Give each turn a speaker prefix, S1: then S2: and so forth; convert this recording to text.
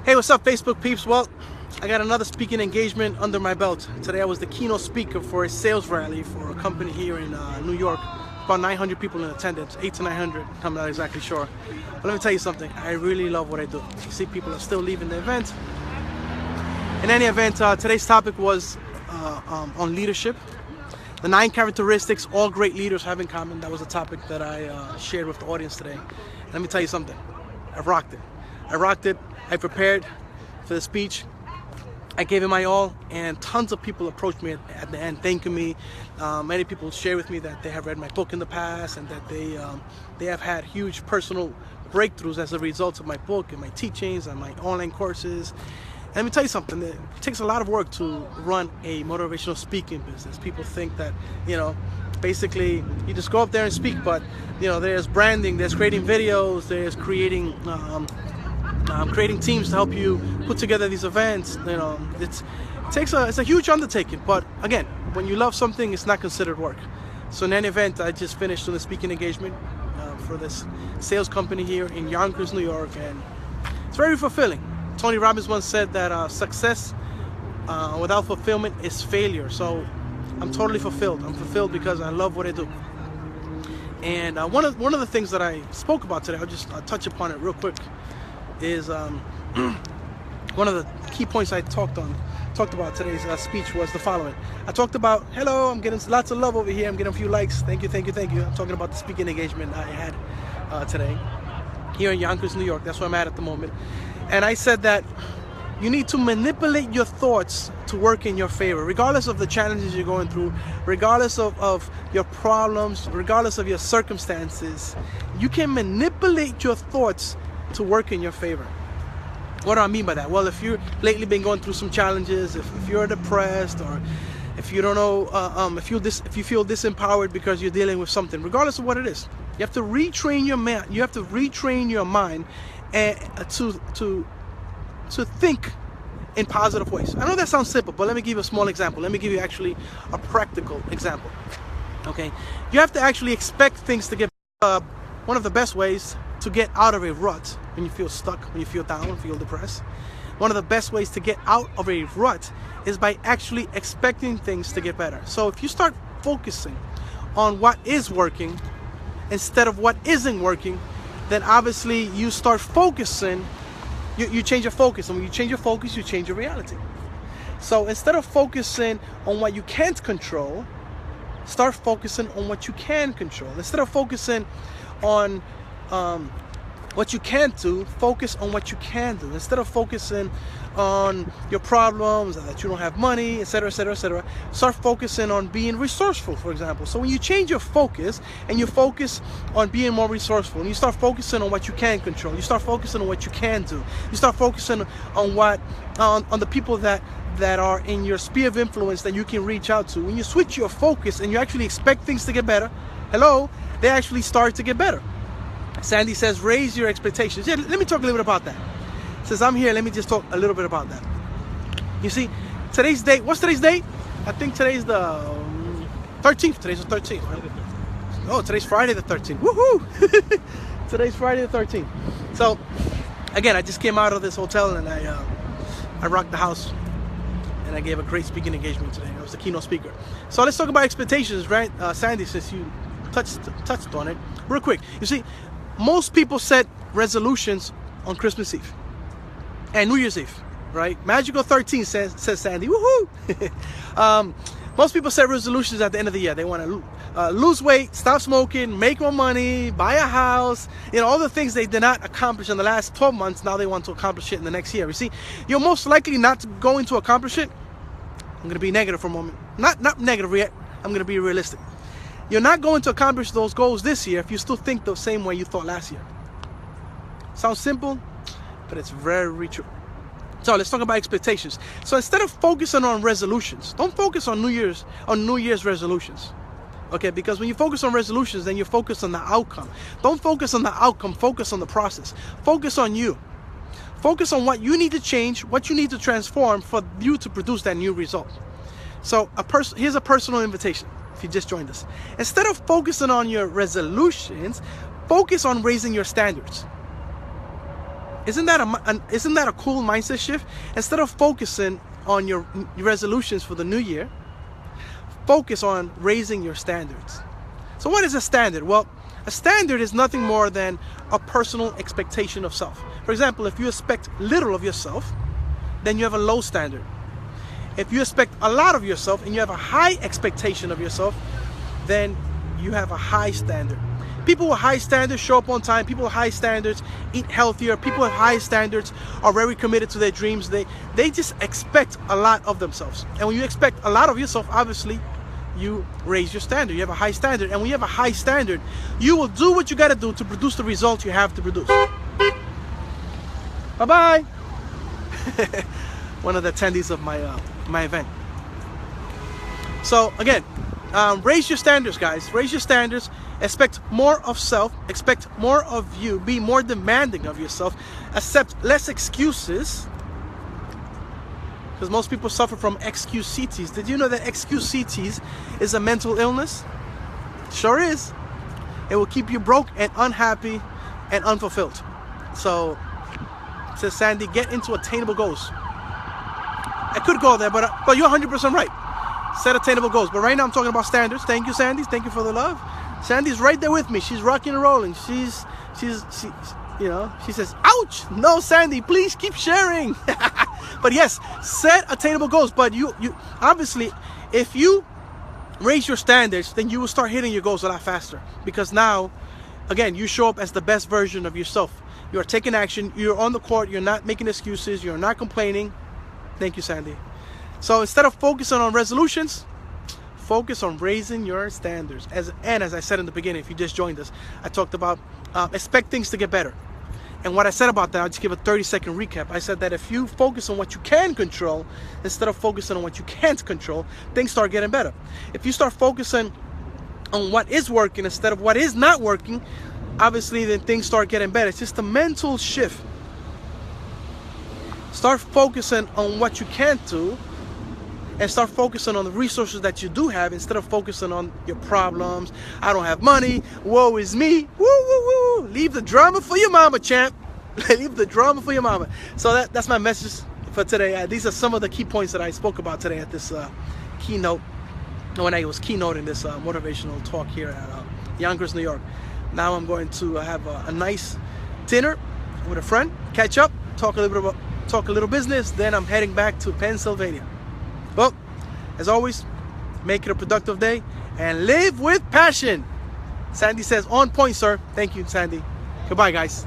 S1: Hey, what's up, Facebook peeps? Well, I got another speaking engagement under my belt. Today I was the keynote speaker for a sales rally for a company here in New York. About 900 people in attendance, 800 to 900, I'm not exactly sure. But let me tell you something, I really love what I do. You see, people are still leaving the event. In any event, today's topic was on leadership. The 9 characteristics all great leaders have in common. That was a topic that I shared with the audience today. Let me tell you something, I rocked it. I prepared for the speech. I gave it my all, and tons of people approached me at the end thanking me. Many people share with me that they have read my book in the past and that they have had huge personal breakthroughs as a result of my book and my teachings and my online courses. And let me tell you something, it takes a lot of work to run a motivational speaking business. People think that, basically you just go up there and speak, but there's branding, there's creating videos, there's creating creating teams to help you put together these events. It's a huge undertaking, but again, when you love something, it's not considered work. So in any event, I just finished on the speaking engagement for this sales company here in Yonkers, New York, and it's very fulfilling. Tony Robbins once said that success without fulfillment is failure. So I'm totally fulfilled. I'm fulfilled because I love what I do. And one of the things that I spoke about today, I'll just touch upon it real quick, is one of the key points I talked about today's speech was the following. I talked about, hello, I'm getting lots of love over here, I'm getting a few likes, thank you. I'm talking about the speaking engagement I had today here in Yonkers, New York. That's where I'm at the moment. And I said that you need to manipulate your thoughts to work in your favor, regardless of the challenges you're going through, regardless of your problems, regardless of your circumstances. You can manipulate your thoughts to work in your favor. What do I mean by that? Well, if you've lately been going through some challenges, if you're depressed, or if you don't know, if you feel disempowered because you're dealing with something, regardless of what it is, you have to retrain your mind. You have to retrain your mind to think in positive ways. I know that sounds simple, but let me give you a small example. Let me give you actually a practical example. Okay, you have to actually expect things to get. One of the best ways to get out of a rut when you feel stuck, when you feel down, feel depressed. One of the best ways to get out of a rut is by actually expecting things to get better. So if you start focusing on what is working instead of what isn't working, then obviously you start focusing, you change your focus. And when you change your focus, you change your reality. So instead of focusing on what you can't control, start focusing on what you can control. Instead of focusing on what you can't do, focus on what you can do. Instead of focusing on your problems, that you don't have money, etc., start focusing on being resourceful, for example. So when you change your focus and you focus on being more resourceful, and you start focusing on what you can control, you start focusing on what you can do, you start focusing on on the people that are in your sphere of influence that you can reach out to. When you switch your focus and you actually expect things to get better, they actually start to get better. Sandy says, raise your expectations. Yeah, let me talk a little bit about that. Since I'm here, let me just talk a little bit about that. You see, today's date, what's today's date? I think today's the 13th. Today's the 13th, right? Oh, today's Friday the 13th. Woohoo! Today's Friday the 13th. So, again, I just came out of this hotel and I rocked the house. And I gave a great speaking engagement today. I was the keynote speaker. So let's talk about expectations, right? Sandy, since you touched on it, real quick. You see, most people set resolutions on Christmas Eve and New Year's Eve, right? Magical 13 says Sandy. Woohoo! Most people set resolutions at the end of the year. They want to lose weight, stop smoking, make more money, buy a house, all the things they did not accomplish in the last 12 months. Now they want to accomplish it in the next year. You see, you're most likely not going to accomplish it. I'm going to be negative for a moment. Not negative yet. I'm going to be realistic. You're not going to accomplish those goals this year if you still think the same way you thought last year. Sounds simple, but it's very true. So let's talk about expectations. So instead of focusing on resolutions, don't focus on New Year's resolutions. Okay, because when you focus on resolutions, then you focus on the outcome. Don't focus on the outcome, focus on the process. Focus on you. Focus on what you need to change, what you need to transform for you to produce that new result. So here's a personal invitation. If you just joined us, instead of focusing on your resolutions, focus on raising your standards. Isn't that a cool mindset shift? Instead of focusing on your resolutions for the new year, focus on raising your standards. So what is a standard? Well, a standard is nothing more than a personal expectation of self. For example, if you expect little of yourself, then you have a low standard. If you expect a lot of yourself and you have a high expectation of yourself, then you have a high standard. People with high standards show up on time. People with high standards eat healthier. People with high standards are very committed to their dreams. They just expect a lot of themselves. And when you expect a lot of yourself, obviously, you raise your standard. You have a high standard. And when you have a high standard, you will do what you got to do to produce the result you have to produce. Bye-bye. One of the attendees of my event. So again, raise your standards, guys. Raise your standards. Expect more of self. Expect more of you. Be more demanding of yourself. Accept less excuses. Because most people suffer from excusitis. Did you know that excusitis is a mental illness? Sure is. It will keep you broke and unhappy and unfulfilled. So, says Sandy, get into attainable goals. I could go there, but you're 100% right. Set attainable goals. But right now I'm talking about standards. Thank you, Sandy. Thank you for the love. Sandy's right there with me. She's rocking and rolling. She says, ouch! No, Sandy, please keep sharing. But yes, set attainable goals. But you obviously, if you raise your standards, then you will start hitting your goals a lot faster. Because now, again, you show up as the best version of yourself. You are taking action. You're on the court. You're not making excuses. You're not complaining. Thank you, Sandy. So instead of focusing on resolutions, focus on raising your standards. As I said in the beginning, if you just joined us, I talked about expect things to get better. And what I said about that, I'll just give a 30-second recap. I said that if you focus on what you can control instead of focusing on what you can't control, things start getting better. If you start focusing on what is working instead of what is not working, obviously then things start getting better. It's just a mental shift. Start focusing on what you can't do and start focusing on the resources that you do have instead of focusing on your problems. I don't have money. Woe is me. Woo, woo, woo. Leave the drama for your mama, champ. Leave the drama for your mama. So that's my message for today. These are some of the key points that I spoke about today at this keynote, when I was keynoting this motivational talk here at Yonkers, New York. Now I'm going to have a nice dinner with a friend, catch up, talk a little business. Then I'm heading back to Pennsylvania. Well, as always, make it a productive day and live with passion. Sandy says, on point, sir. Thank you, Sandy. Goodbye, guys.